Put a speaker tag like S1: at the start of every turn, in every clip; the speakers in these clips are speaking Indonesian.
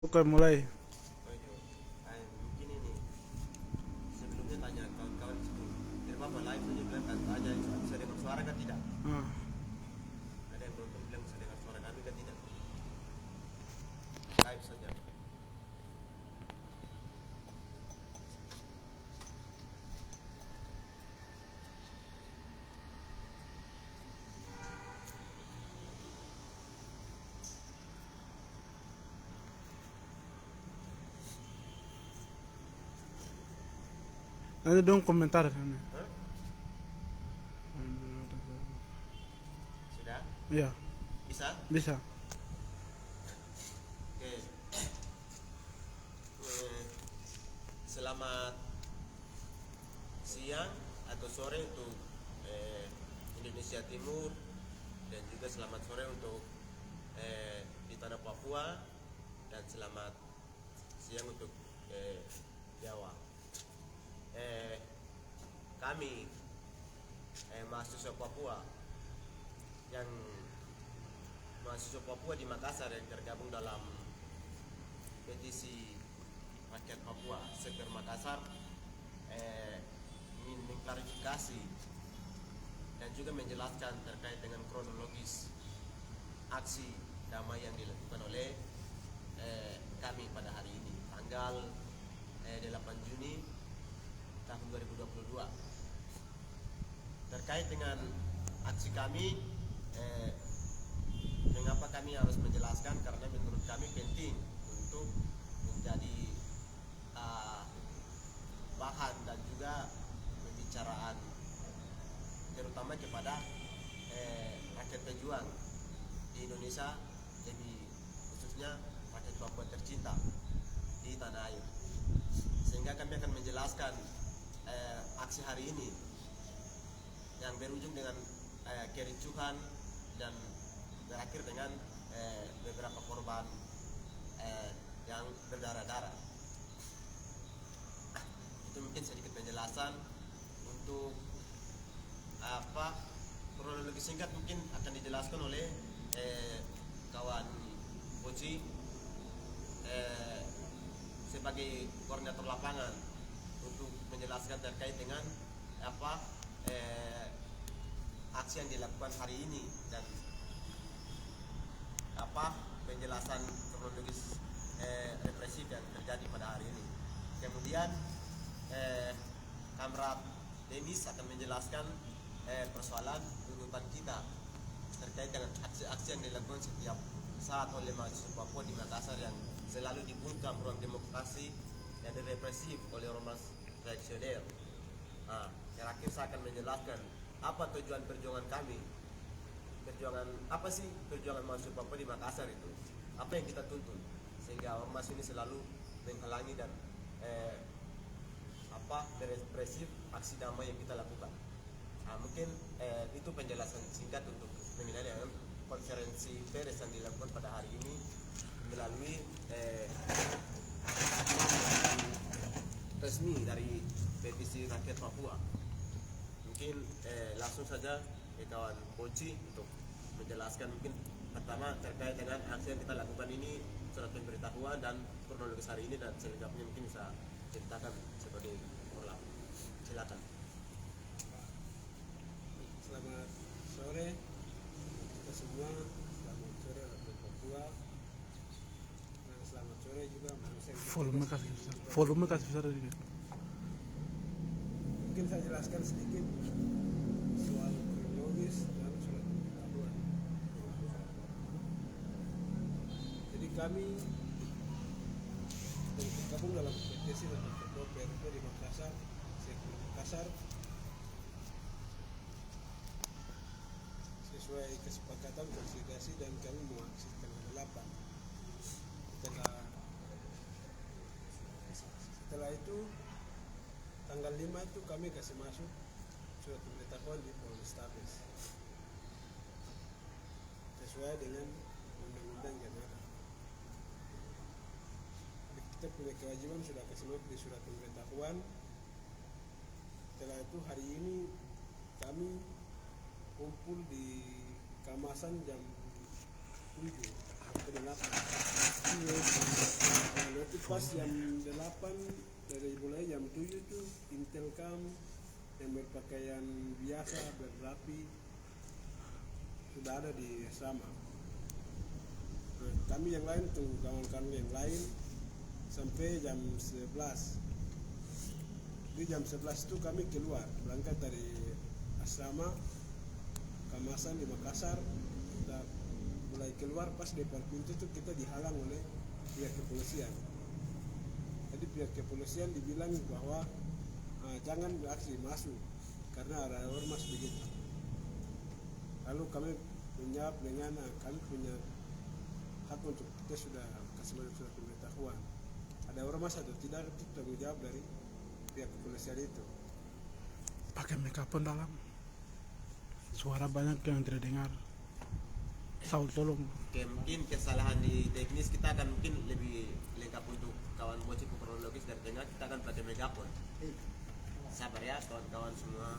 S1: Oke, mulai.
S2: Mungkin ini sebelumnya tanya kawan-kawan sebelum apa live saja bilang kan tanya bisa dengar suara kan tidak?
S1: Ah,
S2: Ada yang belum bilang bisa dengar suara kami kan tidak? Live saja.
S1: nanti dong komentar sana.
S2: Hah? Sudah?
S1: Iya,
S2: Bisa?
S1: bisa.
S2: Oke. Selamat siang atau sore untuk Indonesia Timur dan juga selamat sore untuk di tanah Papua dan selamat siang untuk Jawa. Kami mahasiswa Papua yang mahasiswa Papua di Makassar yang tergabung dalam petisi rakyat Papua Seker Makassar ingin mengklarifikasi dan juga menjelaskan terkait dengan kronologis aksi damai yang dilakukan oleh kami pada hari ini tanggal 8 Juni tahun 2022 terkait dengan aksi kami. Mengapa kami harus menjelaskan, karena menurut kami penting untuk menjadi bahan dan juga pembicaraan terutama kepada rakyat pejuang di Indonesia, jadi khususnya rakyat Papua tercinta di tanah air, sehingga kami akan menjelaskan aksi hari ini yang berujung dengan kericuhan dan berakhir dengan beberapa korban yang berdarah-darah. Itu mungkin sedikit penjelasan untuk kronologi singkat mungkin akan dijelaskan oleh kawan Boci sebagai koordinator lapangan untuk menjelaskan terkait dengan aksi yang dilakukan hari ini dan penjelasan kronologis represif yang terjadi pada hari ini. Kemudian Kamrat Demis akan menjelaskan persoalan tuntutan kita terkait dengan aksi-aksi yang dilakukan setiap saat oleh mahasiswa Papua di Makassar yang selalu dibungkam ruang demokrasi yang direpresif oleh ormas reaksioner. Terakhir saya akan menjelaskan apa tujuan perjuangan kami. Perjuangan apa sih perjuangan mahasiswa Papua di Makassar itu? Apa yang kita tuntut sehingga ormas ini selalu menghalangi dan berekspresif aksi damai yang kita lakukan. Mungkin itu penjelasan singkat untuk mengenai dengan konferensi pers yang dilakukan pada hari ini melalui resmi dari petisi rakyat Papua. Mungkin langsung saja ke kawan Boci untuk menjelaskan mungkin pertama terkait dengan aksi yang kita lakukan ini, surat pemberitahuan dan kronologis hari ini, dan selengkapnya mungkin bisa ceritakan sebagai orang. Silakan.
S3: Selamat sore kita semua, selamat sore waktu Papua, dan selamat sore juga manusia yang
S1: Volume
S3: bertugas
S1: kasih
S3: di
S1: besar.
S3: luar
S1: Volume
S3: negeri.
S1: kasih besar sedikit.
S3: Mungkin saya jelaskan sedikit soal kronologis dan surat pemberitahuan. Jadi kami tergabung dalam petisi dan ketua PRP di Makassar, Sektor Makassar, sesuai kesepakatan konsolidasi, dan kami mau aksi tanggal 8. Setelah itu tanggal 5 itu kami kasih masuk surat pemberitahuan di Polrestabes sesuai dengan undang-undang yang ada. Kita punya kewajiban sudah kasih masuk di surat pemberitahuan. Setelah itu hari ini kami kumpul di Kamasan jam 7 waktu sampai 8. Nanti pas jam 8 dari mulai jam 7 tuh Intelcam yang berpakaian biasa berrapi sudah ada di asrama. Nah, kami yang lain tunggu kawan-kawan yang lain sampai jam 11. Di jam 11 itu kami keluar berangkat dari asrama Kamasan di Makassar. Kita mulai keluar, pas depan pintu itu kita dihalang oleh pihak kepolisian. Jadi pihak kepolisian dibilang bahwa jangan beraksi masuk karena ada ormas begitu. Lalu kami menjawab dengan kami punya hak untuk kita sudah kasih surat pemberitahuan. Ada ormas atau tidak itu tanggung jawab dari pihak kepolisian itu.
S1: Pakai megafon dalam. Suara banyak yang tidak dengar. Saul tolong.
S2: Oke, mungkin kesalahan di teknis kita akan mungkin lebih lengkap untuk kawan bocil kronologis dan dengar, kita akan pakai megafon. Sabar ya kawan-kawan semua.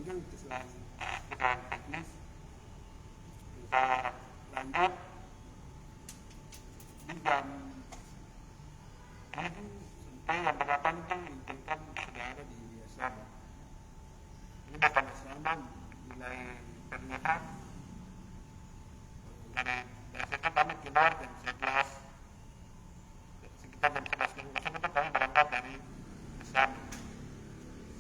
S3: Kemudian kesalahan teknis kita lanjut di jam 7 sampai jam 8 itu Intelcam sudah ada di asrama. Ini depan asrama mulai terlihat dari situ kami keluar jam 11, sekitar jam 11 itu kami berangkat dari asrama.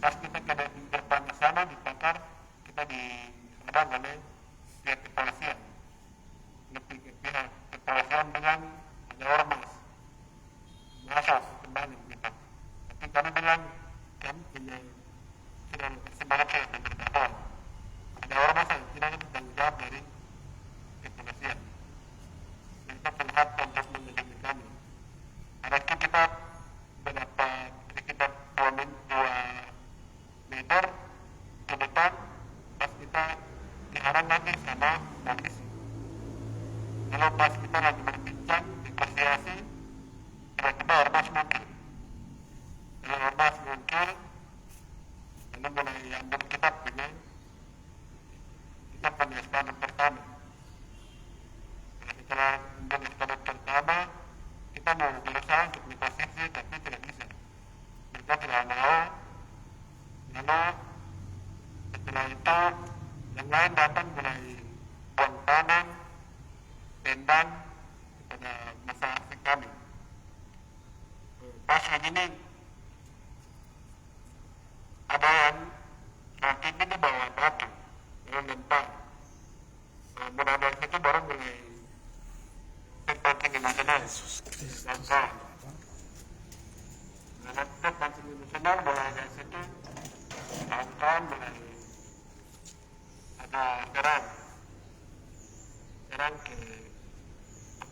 S3: Pas kita ke di depan sana dibakar, kita dihadang oleh pihak kepolisian. Pihak kepolisian bilang ada ormas masuk kembali kita. Tapi kami bilang kami punya sudah semangat saya pemberitahuan. Ada ormas yang tidak ada tanggung jawab dari kepolisian. Mereka terlihat untuk melindungi kami. Ada itu kita mendapat sekitar 2 meter ke depan, pas kita diharang lagi sama polisi. Lalu pas kita lagi berbincang, negosiasi, tiba-tiba ormas muncul. Lalu ormas muncul, lalu mulai ambil kita punya spanduk pertama. Setelah ambil spanduk pertama, kita mau berusaha untuk negosiasi, tapi tidak bisa. Mereka tidak mau. Lalu setelah itu yang lain datang mulai buang tangan, tendang kepada masa aksi kami. Pas begini ada yang nanti ini bawa batu, lalu lempar. Mulai dari situ baru mulai terpancing emosional. Langkah. Nah, terpancing emosional mulai dari situ. Kawan-kawan mulai ada serang ke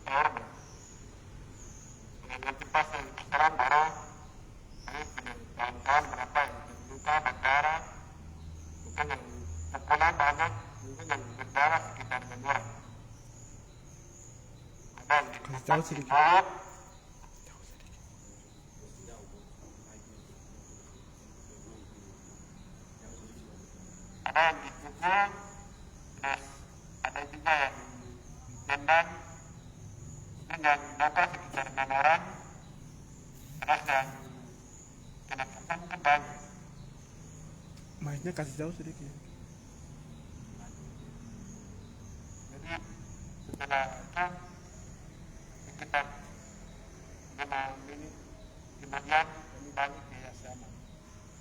S3: ormas. Nanti pas yang serang baru saya punya kawan-kawan berapa yang terluka berdarah, mungkin yang pukulan banyak, mungkin yang berdarah sekitar 6 orang. Ada yang dipukul sedikit. Ada yang dipukul, terus ada juga yang ditendang, mungkin yang luka sekitar 6 orang, terus yang kena pukul mungkin banyak.
S1: Mic-nya kasih jauh sedikit.
S3: Jadi setelah itu sekitar 5 menit kemudian kami balik ke asrama.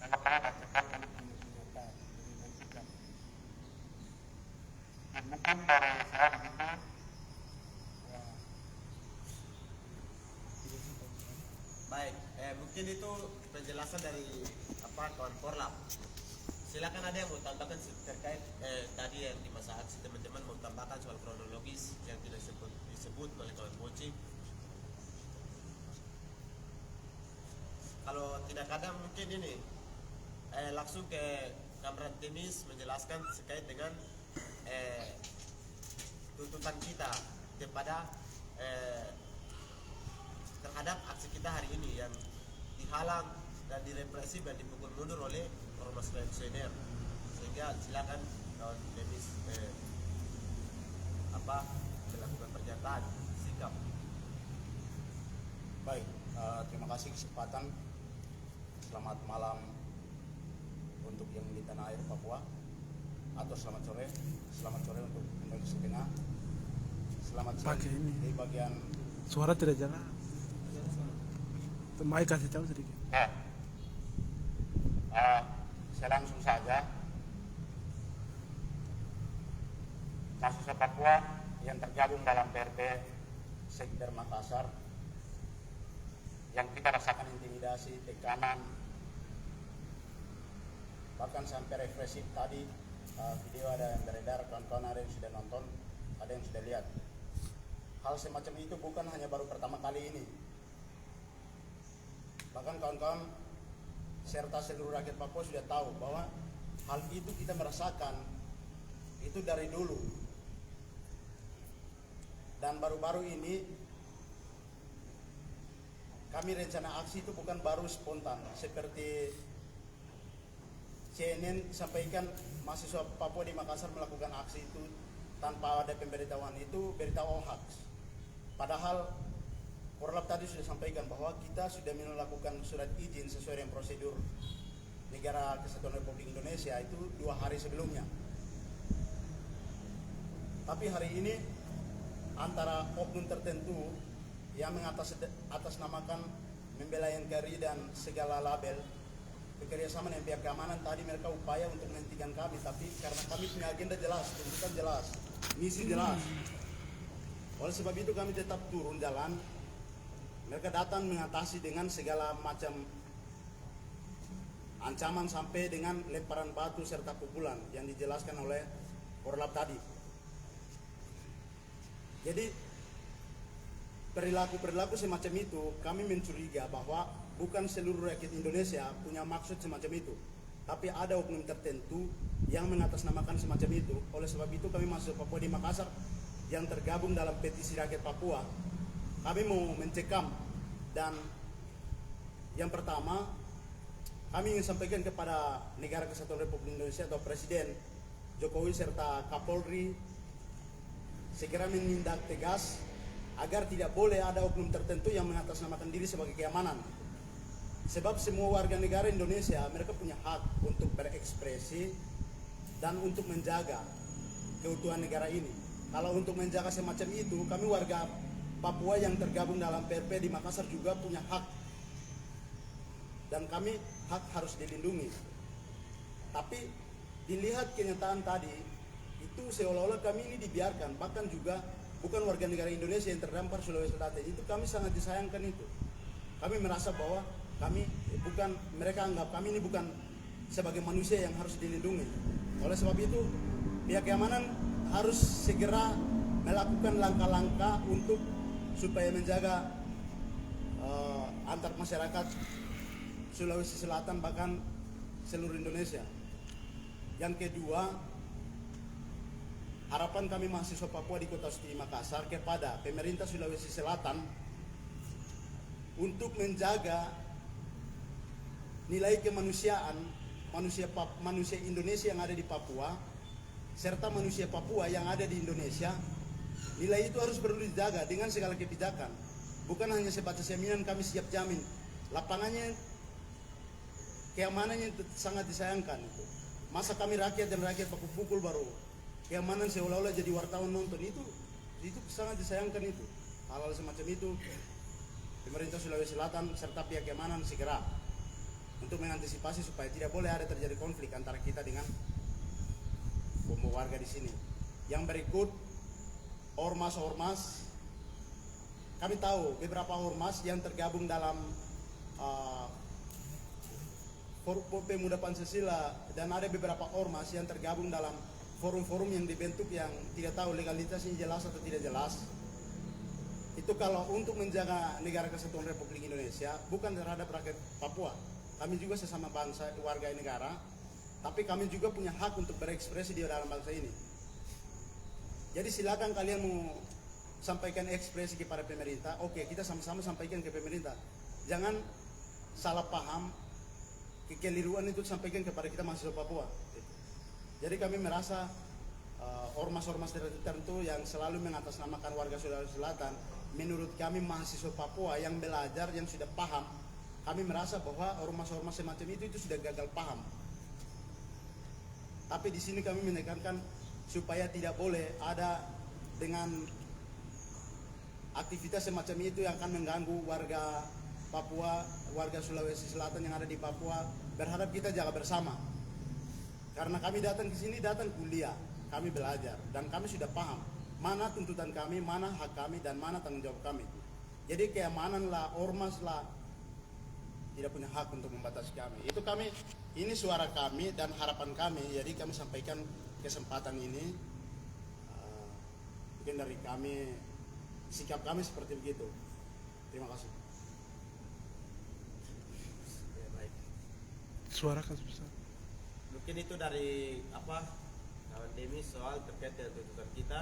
S3: Lalu kami bacakan kami punya senjata dari nantikan. Dan mungkin dari saya begitu.
S2: Baik, mungkin itu penjelasan dari kawan Korlap. Silakan ada yang mau tambahkan terkait tadi yang di masa aksi teman-teman mau tambahkan soal kronologis yang tidak disebut oleh kawan Boci. Kalau tidak ada mungkin ini langsung ke Kamran Temis menjelaskan terkait dengan tuntutan kita kepada terhadap aksi kita hari ini yang dihalang dan direpresif dan dipukul mundur oleh ormas reaksioner. Sehingga silakan kawan Temis melakukan pernyataan sikap.
S4: Baik, terima kasih kesempatan. Selamat malam untuk yang di tanah air Papua, atau selamat sore untuk Indonesia Tengah. Selamat siang di bagian
S1: Suara tidak jelas. Mai kasih tahu sedikit.
S3: Saya langsung saja. Mahasiswa Papua yang tergabung dalam PRP
S4: Sekder Makassar
S3: yang kita rasakan
S4: intimidasi, tekanan, bahkan sampai represif tadi. Video ada yang beredar, kawan-kawan ada yang sudah nonton, ada yang sudah lihat. Hal semacam itu bukan hanya baru pertama kali ini. Bahkan kawan-kawan serta seluruh rakyat Papua sudah tahu bahwa hal itu kita merasakan itu dari dulu. Dan baru-baru ini kami rencana aksi itu bukan baru spontan, seperti CNN sampaikan mahasiswa Papua di Makassar melakukan aksi itu tanpa ada pemberitahuan, itu berita hoax. Padahal Korlap tadi sudah sampaikan bahwa kita sudah melakukan surat izin sesuai dengan prosedur Negara Kesatuan Republik Indonesia itu 2 hari sebelumnya. Tapi hari ini antara oknum tertentu yang mengatasnamakan membela NKRI dan segala label bekerjasama dengan pihak keamanan, tadi mereka upaya untuk menghentikan kami, tapi karena kami punya agenda jelas, tuntutan jelas, misi jelas. Oleh sebab itu kami tetap turun jalan. Mereka datang mengatasi dengan segala macam ancaman sampai dengan lemparan batu serta pukulan yang dijelaskan oleh Korlap tadi. Jadi perilaku semacam itu kami mencuriga bahwa bukan seluruh rakyat Indonesia punya maksud semacam itu, tapi ada oknum tertentu yang mengatasnamakan semacam itu. Oleh sebab itu kami mahasiswa Papua di Makassar yang tergabung dalam petisi rakyat Papua, kami mau mencekam. Dan yang pertama, kami ingin sampaikan kepada Negara Kesatuan Republik Indonesia atau Presiden Jokowi serta Kapolri segera menindak tegas agar tidak boleh ada oknum tertentu yang mengatasnamakan diri sebagai keamanan. Sebab semua warga negara Indonesia mereka punya hak untuk berekspresi dan untuk menjaga keutuhan negara ini. Kalau untuk menjaga semacam itu, kami warga Papua yang tergabung dalam PRP di Makassar juga punya hak. Dan kami hak harus dilindungi. Tapi dilihat kenyataan tadi, itu seolah-olah kami ini dibiarkan. Bahkan juga bukan warga negara Indonesia yang terdampar Sulawesi Selatan. Itu kami sangat disayangkan itu. Kami merasa bahwa mereka anggap kami ini bukan sebagai manusia yang harus dilindungi. Oleh sebab itu, pihak keamanan harus segera melakukan langkah-langkah supaya menjaga antar masyarakat Sulawesi Selatan bahkan seluruh Indonesia. Yang kedua, harapan kami mahasiswa Papua di Kota Suci Makassar kepada pemerintah Sulawesi Selatan untuk menjaga nilai kemanusiaan manusia Indonesia yang ada di Papua serta manusia Papua yang ada di Indonesia. Nilai itu harus perlu dijaga dengan segala kebijakan. Bukan hanya sebatas jaminan kami siap jamin. Lapangannya, keamanannya sangat disayangkan itu. Masa kami rakyat dan rakyat pukul baru keamanan seolah-olah jadi wartawan nonton, itu sangat disayangkan itu. Hal-hal semacam itu pemerintah Sulawesi Selatan serta pihak keamanan segera untuk mengantisipasi supaya tidak boleh ada terjadi konflik antara kita dengan warga di sini. Yang berikut, ormas-ormas. Kami tahu beberapa ormas yang tergabung dalam Forum Pemuda Pancasila dan ada beberapa ormas yang tergabung dalam forum-forum yang dibentuk yang tidak tahu legalitasnya jelas atau tidak jelas. Itu kalau untuk menjaga negara kesatuan Republik Indonesia, bukan terhadap rakyat Papua. Kami juga sesama bangsa, warga negara, tapi kami juga punya hak untuk berekspresi di dalam bangsa ini. Jadi silakan kalian mau sampaikan ekspresi kepada pemerintah, oke, kita sama-sama sampaikan ke pemerintah. Jangan salah paham, kekeliruan itu sampaikan kepada kita mahasiswa Papua. Jadi kami merasa ormas-ormas tertentu yang selalu mengatasnamakan warga Sulawesi Selatan, menurut kami mahasiswa Papua yang belajar, yang sudah paham, kami merasa bahwa ormas-ormas semacam itu sudah gagal paham. Tapi di sini kami menekankan supaya tidak boleh ada dengan aktivitas semacam itu yang akan mengganggu warga Papua, warga Sulawesi Selatan yang ada di Papua. Berharap kita jaga bersama. Karena kami datang ke sini, datang kuliah, kami belajar, dan kami sudah paham mana tuntutan kami, mana hak kami, dan mana tanggung jawab kami. Jadi keamanan lah, ormas lah, tidak punya hak untuk membatasi kami. Itu kami, ini suara kami dan harapan kami, jadi kami sampaikan kesempatan ini. Mungkin dari kami, sikap kami seperti begitu. Terima kasih.
S2: Ya, baik.
S1: Suara kan sebesar.
S2: Mungkin itu dari apa kawan Demi soal terkait dengan tuntutan kita.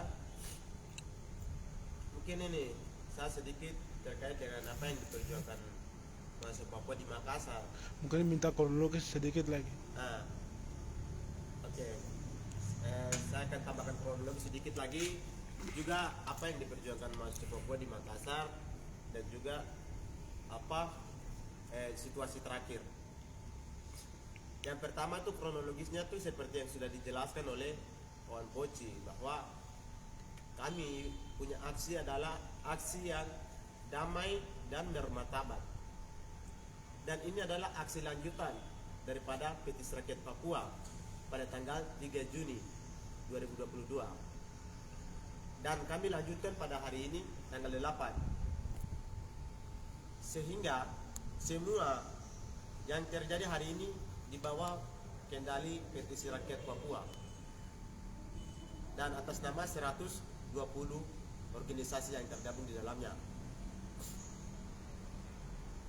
S2: Mungkin ini saya sedikit terkait dengan apa yang diperjuangkan mahasiswa Papua di Makassar.
S1: Mungkin minta kronologis sedikit lagi.
S2: Oke. Saya akan tambahkan kronologi sedikit lagi juga apa yang diperjuangkan mahasiswa Papua di Makassar dan juga apa situasi terakhir. Yang pertama itu kronologisnya tuh seperti yang sudah dijelaskan oleh kawan Poci, bahwa kami punya aksi adalah aksi yang damai dan bermartabat. Dan ini adalah aksi lanjutan daripada Petis Rakyat Papua pada tanggal 3 Juni 2022. Dan kami lanjutkan pada hari ini tanggal 8. Sehingga semua yang terjadi hari ini di bawah kendali Petisi Rakyat Papua dan atas nama 120 organisasi yang tergabung di dalamnya.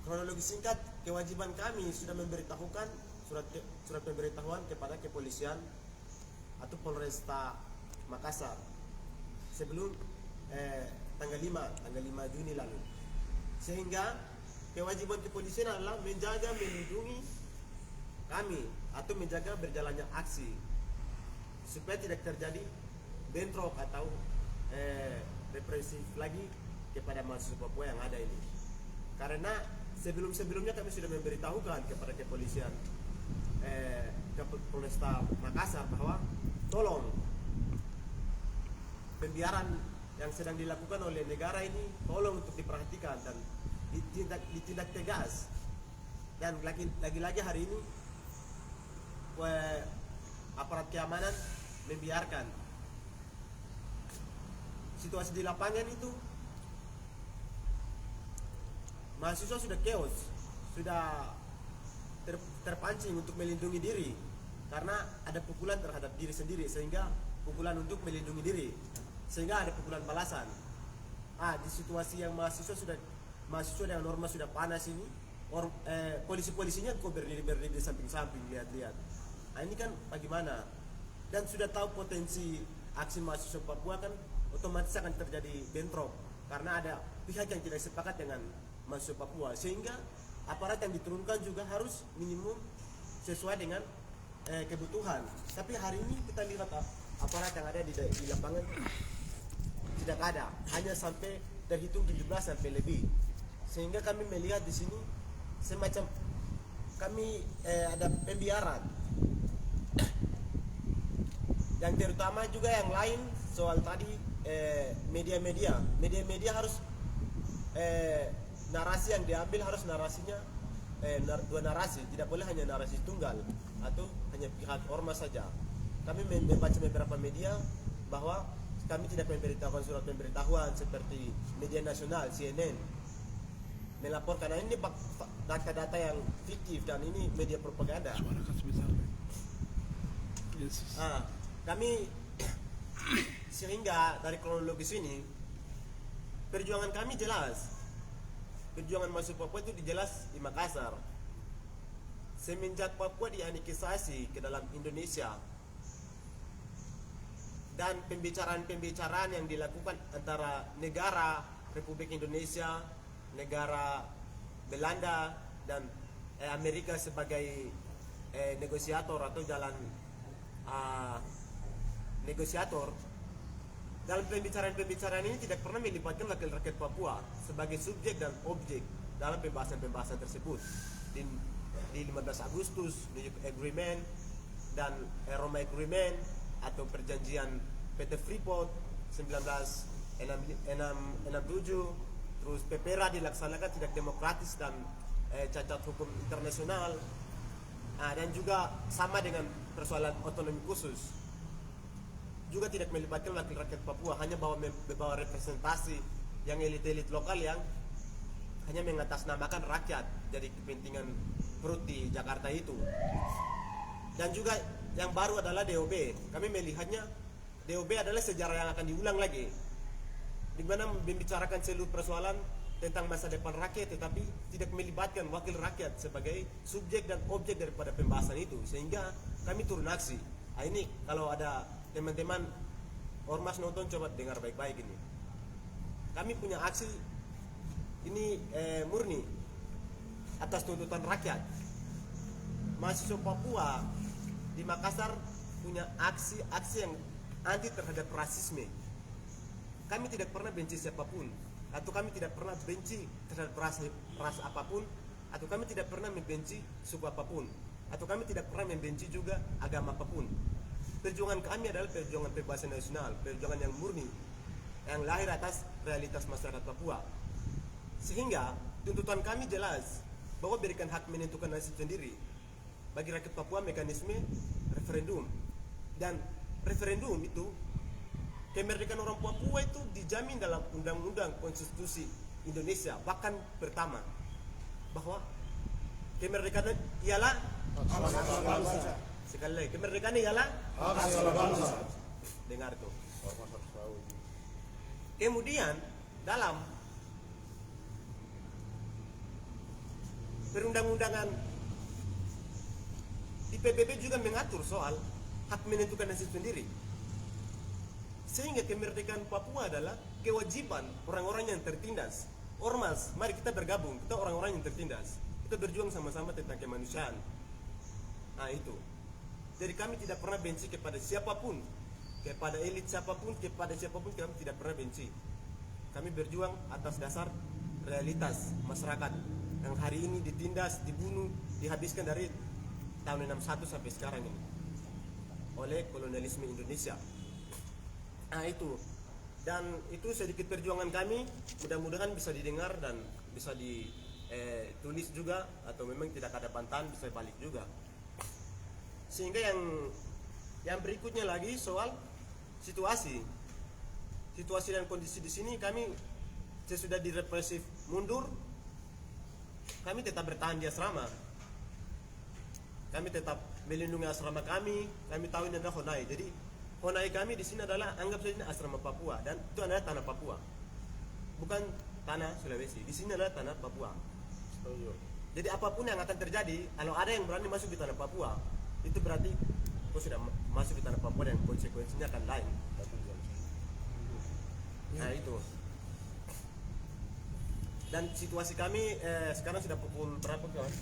S2: Kronologi singkat, kewajiban kami sudah memberitahukan surat pemberitahuan kepada kepolisian atau Polresta Makassar sebelum tanggal 5 Juni lalu. Sehingga kewajiban kepolisian adalah menjaga, melindungi kami atau menjaga berjalannya aksi supaya tidak terjadi bentrok atau represif lagi kepada mahasiswa Papua yang ada ini. Karena sebelumnya kami sudah memberitahukan kepada kepolisian ke Polresta Makassar bahwa tolong pembiaran yang sedang dilakukan oleh negara ini tolong untuk diperhatikan dan ditindak tegas. Dan lagi-lagi hari ini aparat keamanan membiarkan situasi di lapangan itu. Mahasiswa sudah chaos, sudah terpancing untuk melindungi diri karena ada pukulan terhadap diri sendiri, sehingga pukulan untuk melindungi diri, sehingga ada pukulan balasan. Di situasi yang mahasiswa dengan norma sudah panas ini, polisi-polisinya kok berdiri di samping-samping, lihat-lihat. Ini kan bagaimana? Dan sudah tahu potensi aksi mahasiswa Papua kan otomatis akan terjadi bentrok karena ada pihak yang tidak sepakat dengan mahasiswa Papua, sehingga aparat yang diturunkan juga harus minimum sesuai dengan kebutuhan. Tapi hari ini kita lihat aparat yang ada di lapangan tidak ada, hanya sampai terhitung 17 sampai lebih. Sehingga kami melihat di sini semacam kami ada pembiaran. Yang terutama juga yang lain soal tadi media-media harus narasi yang diambil harus narasinya dua narasi, tidak boleh hanya narasi tunggal atau hanya pihak ormas saja. Kami membaca beberapa media bahwa kami tidak memberitahukan surat pemberitahuan seperti media nasional CNN melaporkan. Nah, ini data-data yang fiktif dan ini media propaganda.
S1: Suara kan sebesar. Yes.
S2: Kami sehingga dari kronologis ini perjuangan kami jelas. Perjuangan masuk Papua itu dijelas di Makassar. Semenjak Papua dianeksasi ke dalam Indonesia dan pembicaraan-pembicaraan yang dilakukan antara negara Republik Indonesia, negara Belanda dan Amerika sebagai negosiator atau jalan negosiator. Dalam pembicaraan ini tidak pernah melibatkan wakil rakyat Papua sebagai subjek dan objek dalam pembahasan-pembahasan tersebut. Di 15 Agustus, New York Agreement dan Roma Agreement atau perjanjian PT Freeport 1967, terus PPRA dilaksanakan tidak demokratis dan cacat hukum internasional, dan juga sama dengan persoalan otonomi khusus. Juga tidak melibatkan wakil rakyat Papua, hanya membawa representasi yang elit-elit lokal yang hanya mengatasnamakan rakyat jadi kepentingan perut di Jakarta itu. Dan juga yang baru adalah DOB. Kami melihatnya DOB adalah sejarah yang akan diulang lagi, di mana membicarakan seluruh persoalan tentang masa depan rakyat, tetapi tidak melibatkan wakil rakyat sebagai subjek dan objek daripada pembahasan itu, sehingga kami turun aksi. Ini kalau ada teman-teman ormas nonton, coba dengar baik-baik ini. Kami punya aksi ini murni atas tuntutan rakyat. Mahasiswa Papua di Makassar punya aksi-aksi yang anti terhadap rasisme. Kami tidak pernah benci siapapun, atau kami tidak pernah benci terhadap ras apapun, atau kami tidak pernah membenci suku apapun, atau kami tidak pernah membenci juga agama apapun. Perjuangan kami adalah perjuangan kebebasan nasional, perjuangan yang murni, yang lahir atas realitas masyarakat Papua. Sehingga tuntutan kami jelas bahwa berikan hak menentukan nasib sendiri bagi rakyat Papua, mekanisme referendum. Dan referendum itu, kemerdekaan orang Papua itu dijamin dalam undang-undang konstitusi Indonesia, bahkan pertama, bahwa kemerdekaan ialah sekali lagi, kemerdekaan ialah dengar itu. Kemudian dalam perundang-undangan di PBB juga mengatur soal hak menentukan nasib sendiri, sehingga kemerdekaan Papua adalah kewajiban orang-orang yang tertindas. Ormas, mari kita bergabung, kita orang-orang yang tertindas, kita berjuang sama-sama tentang kemanusiaan. Nah itu. Jadi kami tidak pernah benci kepada siapapun, kepada elit siapapun, kepada siapapun kami tidak pernah benci. Kami berjuang atas dasar realitas masyarakat yang hari ini ditindas, dibunuh, dihabiskan dari tahun 61 sampai sekarang ini oleh kolonialisme Indonesia. Nah itu. Dan itu sedikit perjuangan kami, mudah-mudahan bisa didengar dan bisa ditulis juga, atau memang tidak ada bantahan bisa balik juga. Sehingga yang berikutnya lagi soal situasi dan kondisi di sini, kami sesudah direpresif mundur, kami tetap bertahan di asrama. Kami tetap melindungi asrama kami tahu ini adalah Honai. Jadi Honai kami di sini adalah, anggap saja ini asrama Papua, dan itu adalah tanah Papua, bukan tanah Sulawesi. Di sini adalah tanah Papua. Jadi apapun yang akan terjadi, kalau ada yang berani masuk di tanah Papua, itu berarti kau sudah masuk di tanah Papua dan konsekuensinya akan lain. Nah itu. Dan situasi kami sekarang sudah pukul berapa kawan?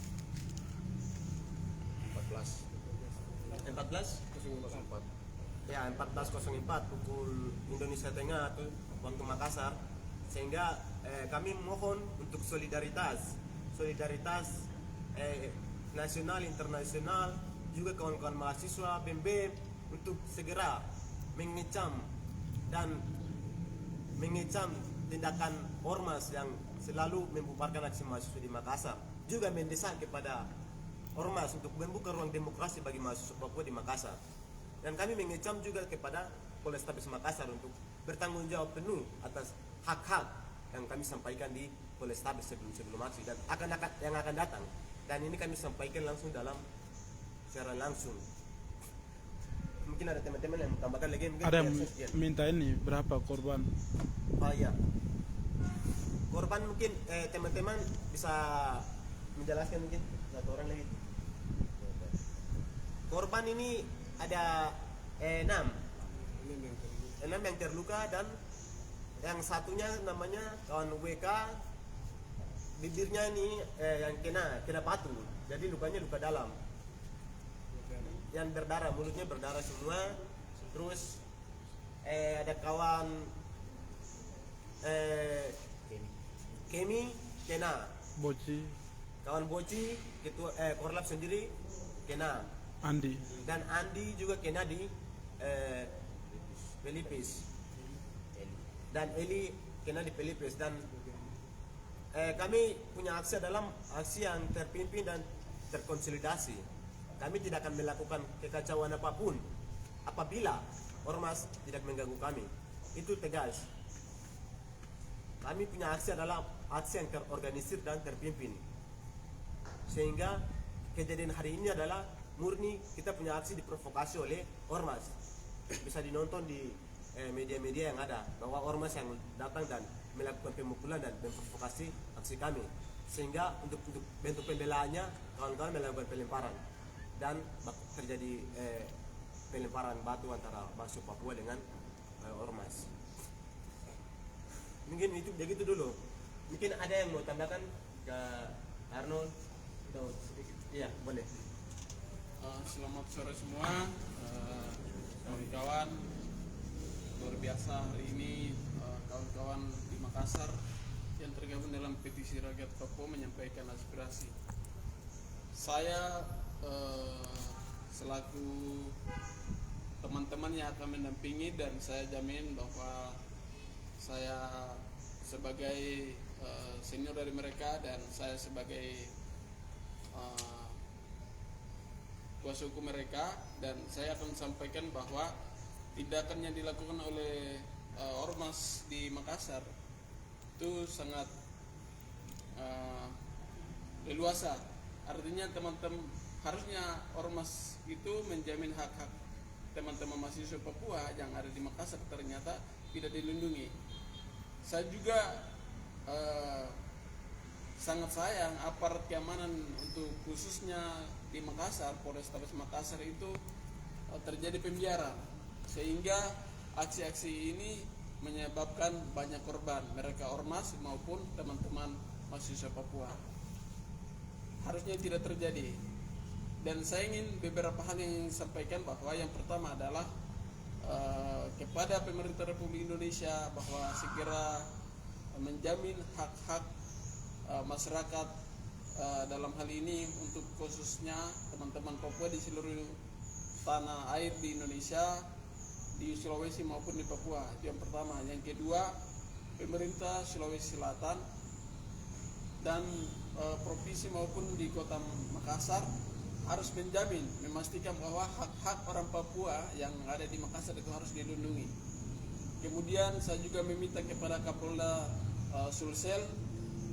S2: 14:04. Ya 14:04 pukul Indonesia Tengah atau waktu Makassar. Sehingga kami mohon untuk solidaritas nasional, internasional, juga kawan-kawan mahasiswa BEM untuk segera mengecam tindakan ormas yang selalu membubarkan aksi mahasiswa di Makassar. Juga mendesak kepada ormas untuk membuka ruang demokrasi bagi mahasiswa Papua di Makassar. Dan kami mengecam juga kepada Polrestabes Makassar untuk bertanggung jawab penuh atas hak-hak yang kami sampaikan di Polrestabes sebelum aksi dan yang akan datang. Dan ini kami sampaikan langsung secara langsung. Mungkin ada teman-teman yang tambahkan lagi. Mungkin
S1: Ada yang
S2: sekian.
S1: minta ini berapa korban?
S2: Oh iya. Korban mungkin teman-teman bisa menjelaskan mungkin satu orang lagi. Korban ini ada 6 yang terluka dan yang satunya namanya kawan WK, bibirnya ini yang kena batu, jadi lukanya luka dalam. Yang berdarah, mulutnya berdarah semua. Terus ada kawan Kemi kena,
S1: Boci,
S2: kawan Boci ketua Korlap sendiri kena,
S1: Andi.
S2: dan Andi juga kena di Pelipis, dan Eli kena di Pelipis. Dan kami punya aksi dalam aksi yang terpimpin dan terkonsolidasi. Kami tidak akan melakukan kekacauan apapun apabila ormas tidak mengganggu kami. Itu tegas. Kami punya aksi adalah aksi yang terorganisir dan terpimpin. Sehingga kejadian hari ini adalah murni kita punya aksi diprovokasi oleh ormas. Bisa dinonton di media-media yang ada bahwa ormas yang datang dan melakukan pemukulan dan memprovokasi aksi kami. Sehingga untuk bentuk pembelaannya kawan-kawan melakukan pelemparan dan terjadi pelemparan batu antara mahasiswa Papua dengan ormas. Mungkin itu begitu dulu. Mungkin ada yang mau tambahkan ke Arnold atau sedikit? Iya, boleh.
S1: Selamat sore semua, kawan-kawan. Luar biasa hari ini kawan-kawan di Makassar yang tergabung dalam petisi rakyat Papua menyampaikan aspirasi. Saya selaku teman-teman yang akan mendampingi, dan saya jamin bahwa saya sebagai senior dari mereka dan saya sebagai kuasa hukum mereka, dan saya akan sampaikan bahwa tindakan yang dilakukan oleh ormas di Makassar itu sangat leluasa. Artinya teman-teman, harusnya ormas itu menjamin hak-hak teman-teman mahasiswa Papua yang ada di Makassar, ternyata tidak dilindungi. Saya juga sangat sayang aparat keamanan untuk khususnya di Makassar, Polrestabes Makassar itu terjadi pembiaran, sehingga aksi-aksi ini menyebabkan banyak korban, mereka ormas maupun teman-teman mahasiswa Papua. Harusnya tidak terjadi. Dan saya ingin beberapa hal yang disampaikan, bahwa yang pertama adalah kepada pemerintah Republik Indonesia bahwa segera menjamin hak-hak masyarakat dalam hal ini untuk khususnya teman-teman Papua di seluruh tanah air di Indonesia, di Sulawesi maupun di Papua. Itu yang pertama. Yang kedua, pemerintah Sulawesi Selatan dan provinsi maupun di kota Makassar harus menjamin, memastikan bahwa hak-hak orang Papua yang ada di Makassar itu harus dilindungi. Kemudian saya juga meminta kepada Kapolda Sulsel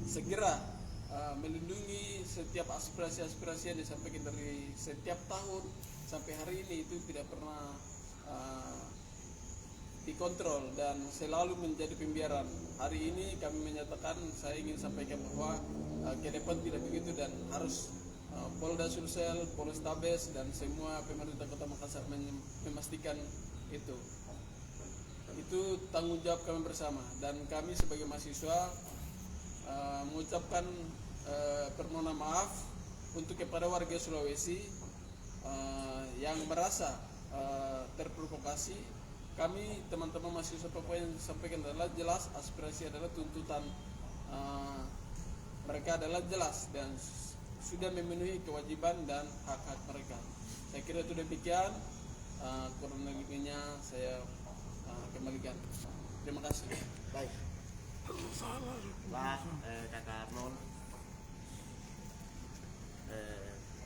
S1: segera melindungi setiap aspirasi-aspirasi yang disampaikan dari setiap tahun sampai hari ini, itu tidak pernah dikontrol dan selalu menjadi pembiaran. Hari ini kami menyatakan, saya ingin sampaikan bahwa ke depan tidak begitu, dan harus Polda Sulsel, Polrestabes dan semua pemerintah Kota Makassar memastikan itu. Itu tanggung jawab kami bersama, dan kami sebagai mahasiswa mengucapkan permohonan maaf untuk kepada warga Sulawesi yang merasa terprovokasi. Kami teman-teman mahasiswa Papua yang sampaikan adalah jelas, aspirasi adalah tuntutan mereka adalah jelas dan sudah memenuhi kewajiban dan hak-hak mereka. Saya kira itu demikian, kurang lebihnya saya kembalikan. Terima kasih.
S2: Baik. Pak Kakak Arnold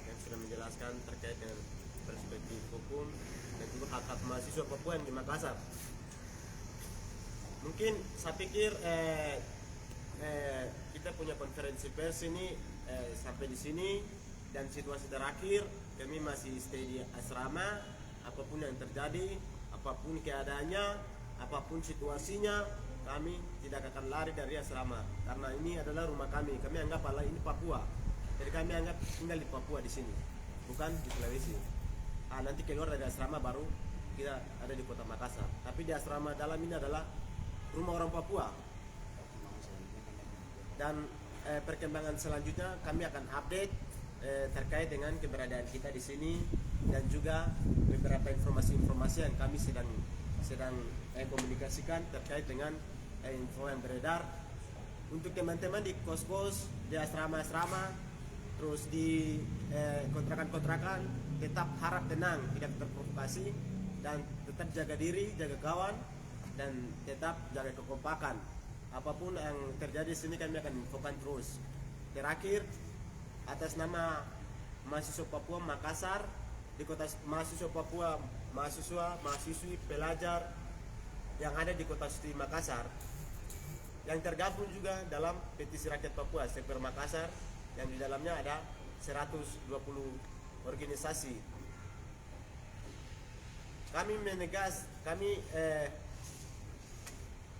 S2: yang sudah menjelaskan terkait dengan perspektif hukum dan juga hak-hak mahasiswa Papua di Makassar. Mungkin saya pikir kita punya konferensi pers ini sampai di sini, dan situasi terakhir kami masih stay di asrama. Apapun yang terjadi, apapun keadaannya, apapun situasinya, kami tidak akan lari dari asrama karena ini adalah rumah kami. Kami anggap ini Papua, jadi kami anggap tinggal di Papua di sini, bukan di Sulawesi. Nanti keluar dari asrama baru kita ada di Kota Makassar, tapi di asrama dalam ini adalah rumah orang Papua. Dan perkembangan selanjutnya kami akan update terkait dengan keberadaan kita di sini, dan juga beberapa informasi-informasi yang kami sedang komunikasikan terkait dengan info yang beredar untuk teman-teman di kos-kos, di asrama-asrama, terus di kontrakan-kontrakan. Tetap harap tenang, tidak terprovokasi, dan tetap jaga diri, jaga kawan, dan tetap jaga kekompakan. Apapun yang terjadi di sini kami akan infokan terus. Terakhir, atas nama mahasiswa Papua Makassar, di kota mahasiswa Papua, mahasiswi, pelajar yang ada di kota Suci Makassar, yang tergabung juga dalam petisi rakyat Papua Sekber Makassar, yang di dalamnya ada 120 organisasi. Kami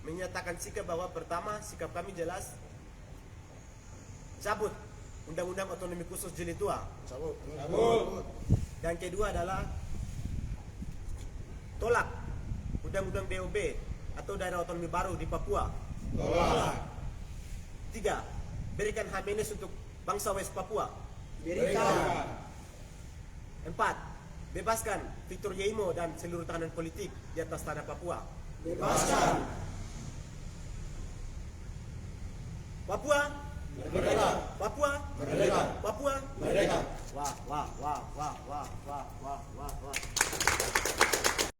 S2: menyatakan sikap bahwa pertama, sikap kami jelas, cabut Undang-Undang Otonomi Khusus Jilid 2.
S4: Cabut.
S2: Dan kedua adalah tolak Undang-Undang DOB atau Daerah Otonomi Baru di Papua.
S4: Tolak.
S2: 3. Berikan HMNS untuk bangsa West Papua.
S4: Berikan.
S2: 4. Bebaskan Victor Yeimo dan seluruh tahanan politik di atas tanah Papua.
S4: Bebaskan.
S2: Papua
S4: Merdeka.
S2: Papua
S4: Merdeka.
S2: Papua
S4: Merdeka.
S2: Wah.